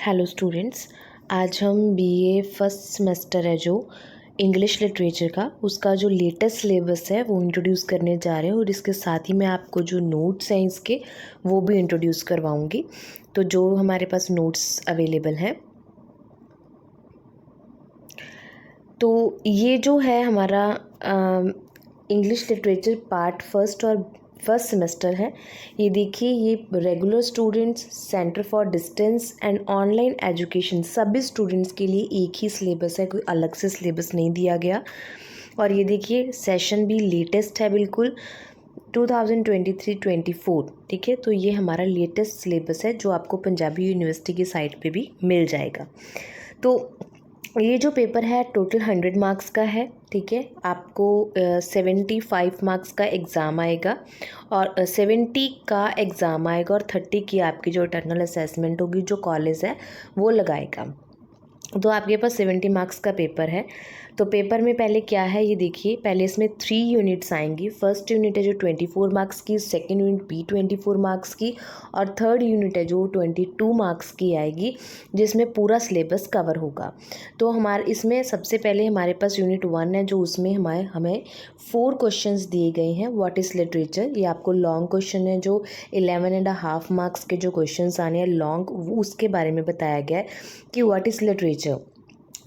Hello students, आज हम BA first semester है जो इंग्लिश लिटरेचर का उसका जो लेटेस्ट सिलेबस है वो इंट्रोड्यूस करने जा रहे हैं और इसके साथ ही मैं आपको जो नोट्स हैं इसके वो भी इंट्रोड्यूस करवाऊंगी। तो जो हमारे पास नोट्स अवेलेबल हैं, तो ये जो है हमारा इंग्लिश लिटरेचर पार्ट फर्स्ट और फर्स्ट सेमेस्टर है। ये देखिए, ये regular students, centre for distance and online education सभी स्टूडेंट्स के लिए एक ही सिलेबस है, कोई अलग से सिलेबस नहीं दिया गया। और ये देखिए, सेशन भी लेटेस्ट है बिल्कुल 2023-24, ठीक है। तो ये हमारा लेटेस्ट सिलेबस है जो आपको पंजाबी यूनिवर्सिटी की साइट पे भी मिल जाएगा। तो ये जो पेपर है टोटल 100 मार्क्स का है, ठीक है। आपको 75 मार्क्स का एग्ज़ाम आएगा और 70 का एग्ज़ाम आएगा और 30 की आपकी जो इंटरनल असेसमेंट होगी जो कॉलेज है वो लगाएगा। तो आपके पास 70 मार्क्स का पेपर है। तो पेपर में पहले क्या है ये देखिए, पहले इसमें 3 यूनिट्स आएंगी। फर्स्ट यूनिट है जो 24 मार्क्स की, सेकंड यूनिट भी 24 मार्क्स की और थर्ड यूनिट है जो 22 मार्क्स की आएगी, जिसमें पूरा सिलेबस कवर होगा। तो हमारे इसमें सबसे पहले हमारे पास यूनिट 1 है जो उसमें हमें 4 क्वेश्चंस दिए गए हैं। व्हाट इज़ लिटरेचर, ये आपको लॉन्ग क्वेश्चन है जो 11.5 मार्क्स के जो क्वेश्चंस आने हैं लॉन्ग, वो उसके बारे में बताया गया है कि व्हाट इज़ लिटरेचर।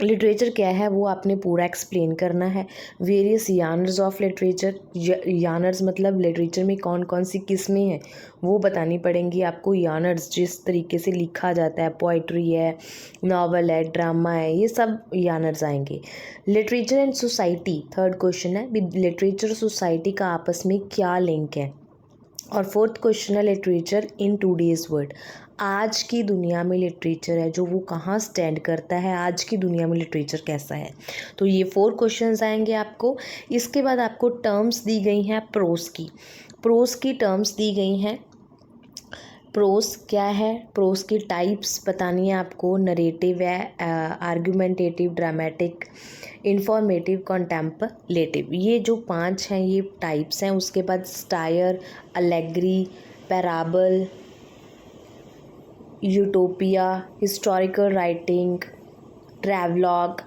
लिटरेचर क्या है वो आपने पूरा एक्सप्लेन करना है। वेरियस यानर्स ऑफ लिटरेचर, यानर्स मतलब लिटरेचर में कौन कौन सी किस्में हैं वो बतानी पड़ेंगी आपको। यानर्स जिस तरीके से लिखा जाता है, पोइट्री है, नावल है, ड्रामा है, ये सब यानर्स आएंगे। Literature and society third question है, लिटरेचर सोसाइटी का आपस में क्या लिंक है। और फोर्थ क्वेश्चन है लिटरेचर इन टूडेज वर्ल्ड, आज की दुनिया में लिटरेचर है जो वो कहाँ स्टैंड करता है, आज की दुनिया में लिटरेचर कैसा है। तो ये 4 क्वेश्चंस आएंगे आपको। इसके बाद आपको टर्म्स दी गई हैं प्रोस की टर्म्स दी गई हैं। प्रोस क्या है, प्रोस की टाइप्स बतानी है आपको। नरेटिव है, आर्गुमेंटेटिव, ड्रामेटिक, इंफॉर्मेटिव, कॉन्टेम्पलेटिव, ये जो 5 हैं ये टाइप्स हैं। उसके बाद stair, Allegri, parable, utopia, historical writing, travelogue,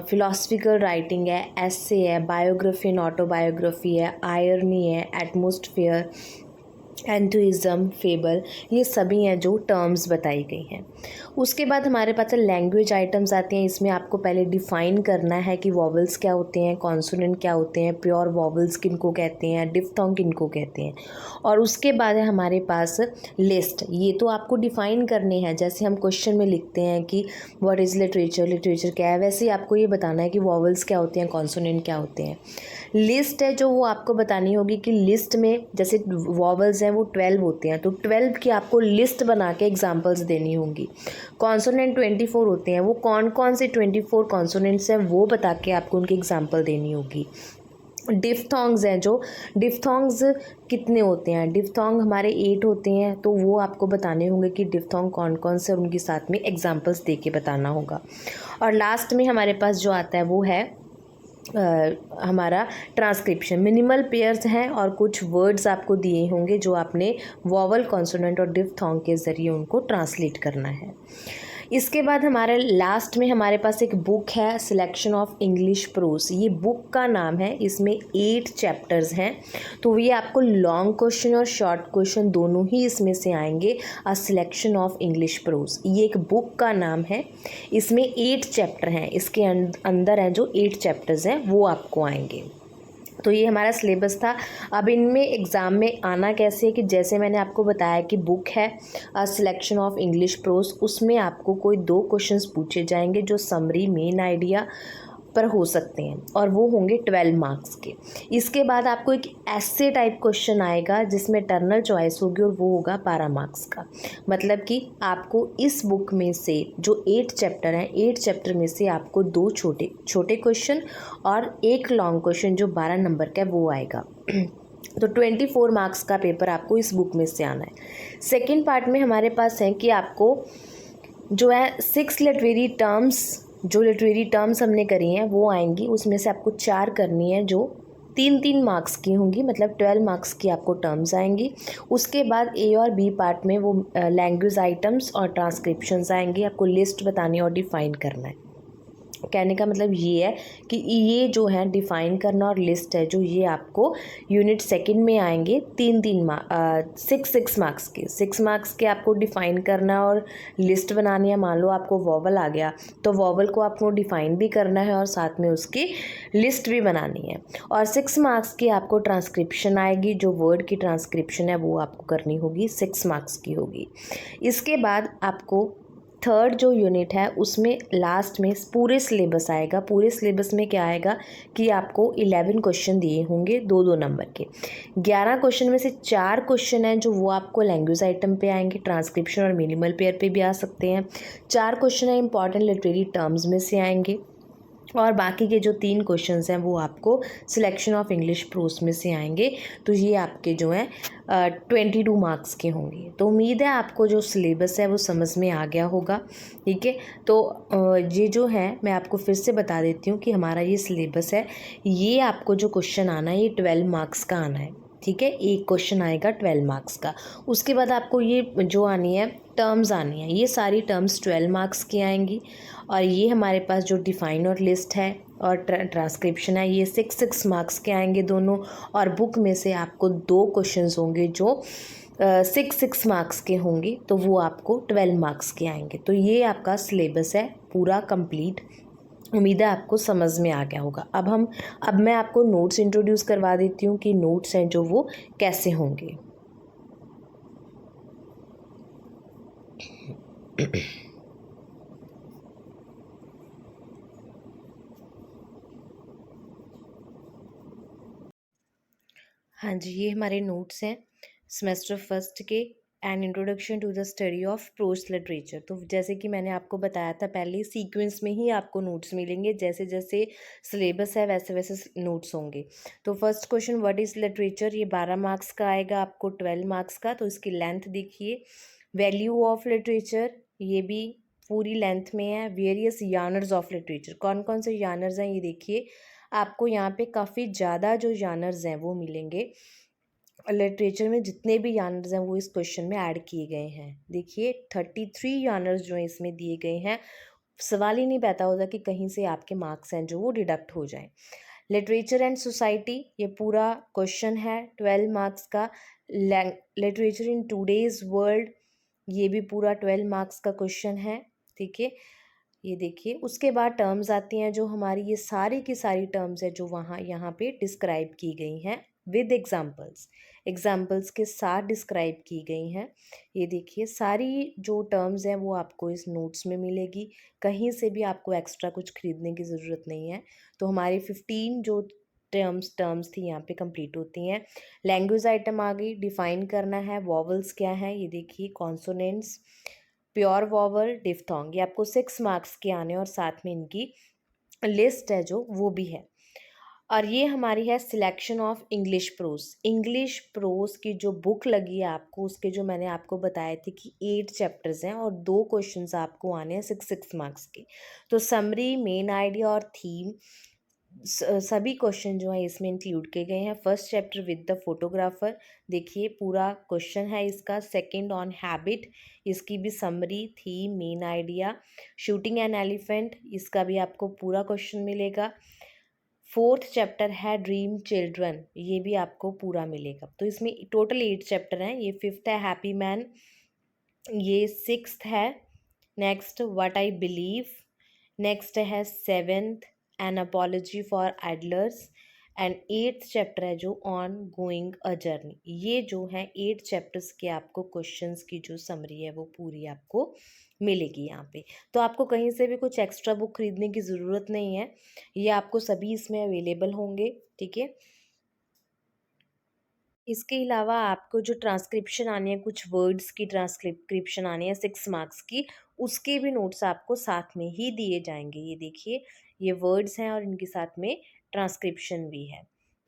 philosophical writing है, एसे है, बायोग्राफी एंड ऑटोबायोग्राफी है, आयरनी है, एटमॉस्फेयर, एंथुइज्म, फेबल, ये सभी हैं जो टर्म्स बताई गई हैं। उसके बाद हमारे पास लैंग्वेज आइटम्स आती हैं। इसमें आपको पहले डिफ़ाइन करना है कि वॉवल्स क्या होते हैं, कॉन्सोनेंट क्या होते हैं, प्योर वॉवल्स किनको कहते हैं, डिफ्थोंग किनको कहते हैं। और उसके बाद है हमारे पास लिस्ट, ये तो आपको डिफ़ाइन करने हैं। जैसे हम क्वेश्चन में लिखते हैं कि व्हाट इज़ लिटरेचर, लिटरेचर क्या है, वैसे ही आपको ये बताना है कि वॉवल्स क्या होते हैं, कॉन्सोनेंट क्या होते हैं। लिस्ट है जो वो आपको बतानी होगी कि लिस्ट में जैसे वॉवल्स हैं वो 12 होते हैं, तो 12 की आपको लिस्ट बना के एग्जाम्पल्स देनी होंगी। कॉन्सोनेंट 24 होते हैं, वो कौन कौन से 24 कॉन्सोनेंट्स हैं वो बता के आपको उनकी एग्जाम्पल देनी होगी। डिफ्थोंग्स हैं जो, डिफ्थोंग्स कितने होते हैं, डिफ्थोंग हमारे 8 होते हैं, तो वो आपको बताने होंगे कि डिफ्थोंग कौन कौन से और उनके साथ में एग्जाम्पल्स दे के बताना होगा। और लास्ट में हमारे पास जो आता है वो है हमारा ट्रांसक्रिप्शन। मिनिमल पेयर्स हैं और कुछ वर्ड्स आपको दिए होंगे जो आपने वॉवल, कॉन्सोनेंट और डिफ्थोंग के ज़रिए उनको ट्रांसलेट करना है। इसके बाद हमारे लास्ट में हमारे पास एक बुक है, सिलेक्शन ऑफ इंग्लिश प्रोस। ये बुक का नाम है, इसमें 8 चैप्टर्स हैं। तो ये आपको लॉन्ग क्वेश्चन और शॉर्ट क्वेश्चन दोनों ही इसमें से आएंगे। A selection of English pros, ये एक बुक का नाम है। इसमें 8 चैप्टर हैं, इसके अंदर हैं जो 8 चैप्टर्स हैं वो आपको आएंगे। तो ये हमारा सिलेबस था। अब इनमें एग्ज़ाम में आना कैसे है कि जैसे मैंने आपको बताया कि बुक है a selection of English pros, उसमें आपको कोई 2 क्वेश्चंस पूछे जाएंगे जो समरी, मेन आइडिया पर हो सकते हैं और वो होंगे 12 मार्क्स के। इसके बाद आपको एक ऐसे टाइप क्वेश्चन आएगा जिसमें टर्नल चॉइस होगी और वो होगा 12 मार्क्स का। मतलब कि आपको इस बुक में से जो 8 चैप्टर हैं, 8 चैप्टर में से आपको 2 छोटे छोटे क्वेश्चन और 1 लॉन्ग क्वेश्चन जो 12 नंबर का वो आएगा। तो 24 मार्क्स का पेपर आपको इस बुक में से आना है। सेकेंड पार्ट में हमारे पास है कि आपको जो है 6 लिटरेरी टर्म्स, जो लिटरेरी टर्म्स हमने करी हैं वो आएंगी। उसमें से आपको 4 करनी है जो तीन तीन मार्क्स की होंगी, मतलब 12 मार्क्स की आपको टर्म्स आएंगी। उसके बाद ए और बी पार्ट में वो लैंग्वेज आइटम्स और ट्रांसक्रिप्शंस आएंगी, आपको लिस्ट बतानी और डिफ़ाइन करना है। कहने का मतलब ये है कि ये जो है डिफ़ाइन करना और लिस्ट है जो, ये आपको यूनिट सेकंड में आएंगे। तीन तीन सिक्स मार्क्स के, 6 मार्क्स के आपको डिफ़ाइन करना और लिस्ट बनानी है। मान लो आपको वॉवल आ गया तो वॉवल को आपको डिफ़ाइन भी करना है और साथ में उसकी लिस्ट भी बनानी है। और 6 मार्क्स की आपको ट्रांसक्रिप्शन आएगी, जो वर्ड की ट्रांसक्रिप्शन है वो आपको करनी होगी, 6 मार्क्स की होगी। इसके बाद आपको थर्ड जो यूनिट है उसमें लास्ट में पूरे सिलेबस आएगा। पूरे सिलेबस में क्या आएगा कि आपको 11 क्वेश्चन दिए होंगे 2-2 नंबर के। 11 क्वेश्चन में से 4 क्वेश्चन हैं जो वो आपको लैंग्वेज आइटम पे आएंगे, ट्रांसक्रिप्शन और मिनिमल पेयर पे भी आ सकते हैं। 4 क्वेश्चन है इंपॉर्टेंट लिटरेरी टर्म्स में से आएंगे, और बाकी के जो 3 क्वेश्चंस हैं वो आपको सिलेक्शन ऑफ इंग्लिश प्रोस में से आएंगे। तो ये आपके जो हैं 22 मार्क्स के होंगे। तो उम्मीद है आपको जो सिलेबस है वो समझ में आ गया होगा। ठीक है, तो ये जो है मैं आपको फिर से बता देती हूँ कि हमारा ये सिलेबस है। ये आपको जो क्वेश्चन आना है ये 12 मार्क्स का आना है। ठीक है, एक क्वेश्चन आएगा 12 मार्क्स का। उसके बाद आपको ये जो आनी है टर्म्स आनी है, ये सारी टर्म्स 12 मार्क्स की आएंगी। और ये हमारे पास जो डिफ़ाइन और लिस्ट है और ट्रांसक्रिप्शन है ये 6 मार्क्स के आएंगे दोनों। और बुक में से आपको 2 क्वेश्चंस होंगे जो 6 मार्क्स के होंगे, तो वो आपको 12 मार्क्स के आएंगे। तो ये आपका सिलेबस है पूरा कंप्लीट। उम्मीद है आपको समझ में आ गया होगा। अब मैं आपको नोट्स इंट्रोड्यूस करवा देती हूँ कि नोट्स हैं जो वो कैसे होंगे। हाँ जी, ये हमारे नोट्स हैं सेमेस्टर फर्स्ट के, an introduction to the study of prose literature. तो जैसे कि मैंने आपको बताया था पहले, सीक्वेंस में ही आपको नोट्स मिलेंगे, जैसे जैसे सिलेबस है वैसे वैसे नोट्स होंगे। तो first question what is literature, ये 12 मार्क्स का आएगा, आपको 12 मार्क्स का। तो इसकी लेंथ देखिए। वैल्यू ऑफ लिटरेचर, ये भी पूरी लेंथ में है। वेरियस जानर्स ऑफ लिटरेचर, कौन कौन से जानर्स हैं ये देखिए। आपको यहाँ पे काफ़ी ज़्यादा जो जानर्स हैं वो मिलेंगे। लिटरेचर में जितने भी जानर्स हैं वो इस क्वेश्चन में ऐड किए गए हैं। देखिए 33 जानर्स जो हैं इसमें दिए गए हैं। सवाल ही नहीं पैदा होता कि कहीं से आपके मार्क्स हैं जो वो डिडक्ट हो जाएं। लिटरेचर एंड सोसाइटी, ये पूरा क्वेश्चन है 12 मार्क्स का। लिटरेचर इन टूडेज वर्ल्ड, ये भी पूरा 12 मार्क्स का क्वेश्चन है। ठीक है, ये देखिए। उसके बाद टर्म्स आती हैं जो हमारी, ये सारी की सारी टर्म्स है जो वहाँ यहाँ पे डिस्क्राइब की गई हैं विद एग्जाम्पल्स, एग्जाम्पल्स के साथ डिस्क्राइब की गई हैं। ये देखिए सारी जो टर्म्स हैं वो आपको इस नोट्स में मिलेगी, कहीं से भी आपको एक्स्ट्रा कुछ खरीदने की ज़रूरत नहीं है। तो हमारी 15 जो टर्म्स थी यहाँ पे कंप्लीट होती हैं। लैंग्वेज आइटम आ गई, डिफाइन करना है वॉवल्स क्या है, ये देखिए कॉन्सोनेंट्स, प्योर वॉवल, डिफ्थोंग, ये आपको 6 मार्क्स के आने और साथ में इनकी लिस्ट है जो वो भी है। और ये हमारी है selection of English pros. English pros की जो बुक लगी है आपको, उसके जो मैंने आपको बताए थे कि 8 चैप्टर्स हैं और 2 क्वेश्चंस आपको आने हैं 6 मार्क्स के। तो समरी, मेन आइडिया और थीम, सभी क्वेश्चन जो है इसमें इंक्लूड किए गए हैं। First chapter with the photographer, देखिए पूरा क्वेश्चन है इसका। सेकंड ऑन हैबिट, इसकी भी summary, theme, main idea. Shooting an elephant, इसका भी आपको पूरा क्वेश्चन मिलेगा। फोर्थ चैप्टर है ड्रीम चिल्ड्रन, ये भी आपको पूरा मिलेगा। तो इसमें टोटल 8 चैप्टर हैं। ये फिफ्थ है हैप्पी मैन, ये सिक्स्थ है। Next what I believe, next है seventh an apology for idlers, and 8th chapter है जो ऑन गोइंग अ जर्नी। ये जो है 8 चैप्टर्स के आपको क्वेश्चंस की जो समरी है वो पूरी आपको मिलेगी यहाँ पे। तो आपको कहीं से भी कुछ एक्स्ट्रा बुक खरीदने की ज़रूरत नहीं है, ये आपको सभी इसमें अवेलेबल होंगे। ठीक है, इसके अलावा आपको जो ट्रांसक्रिप्शन आनी है, कुछ वर्ड्स की ट्रांसक्रिप्शन आनी है 6 मार्क्स की, उसके भी नोट्स आपको साथ में ही दिए जाएंगे। ये देखिए ये वर्ड्स हैं और इनके साथ में ट्रांसक्रिप्शन भी है।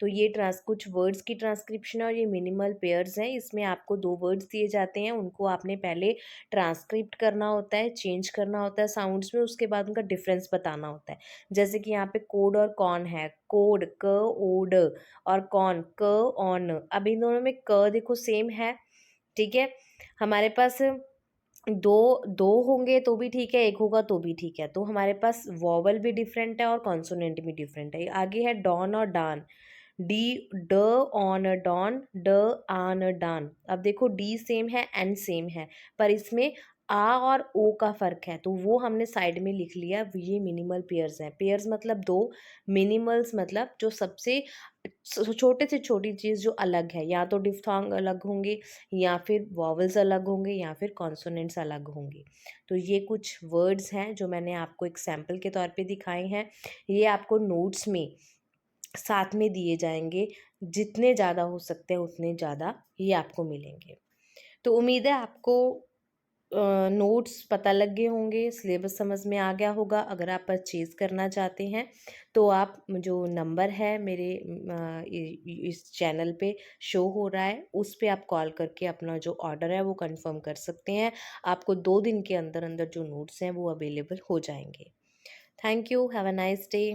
तो ये कुछ वर्ड्स की ट्रांसक्रिप्शन है और ये मिनिमल पेयर्स हैं। इसमें आपको 2 वर्ड्स दिए जाते हैं, उनको आपने पहले ट्रांसक्रिप्ट करना होता है, चेंज करना होता है साउंड्स में, उसके बाद उनका डिफरेंस बताना होता है। जैसे कि यहाँ पे कोड और कॉन है, कोड क ओड और कॉन क ऑन। अब इन दोनों में क देखो सेम है, ठीक है। हमारे पास दो दो होंगे तो भी ठीक है, एक होगा तो भी ठीक है। तो हमारे पास वॉवल भी डिफरेंट है और कॉन्सोनेंट भी डिफरेंट है। आगे है डॉन और डान, डी ड ऑन डॉन, ड आन डान। अब देखो डी सेम है, एन सेम है, पर इसमें आ और ओ का फर्क है, तो वो हमने साइड में लिख लिया। ये मिनिमल पेयर्स हैं। पेयर्स मतलब दो, मिनिमल्स मतलब जो सबसे छोटे से छोटी चीज़ जो अलग है, या तो डिफ्थोंग अलग होंगे, या फिर वॉवल्स अलग होंगे, या फिर कॉन्सोनेंट्स अलग होंगे। तो ये कुछ वर्ड्स हैं जो मैंने आपको एक सैम्पल के तौर पे दिखाए हैं। ये आपको नोट्स में साथ में दिए जाएंगे, जितने ज़्यादा हो सकते हैं उतने ज़्यादा ये आपको मिलेंगे। तो उम्मीद है आपको नोट्स पता लग गए होंगे, सिलेबस समझ में आ गया होगा। अगर आप परचेज़ करना चाहते हैं तो आप जो नंबर है मेरे इस चैनल पे शो हो रहा है, उस पे आप कॉल करके अपना जो ऑर्डर है वो कंफर्म कर सकते हैं। आपको 2 दिन के अंदर अंदर जो नोट्स हैं वो अवेलेबल हो जाएंगे। Thank you, have a nice day.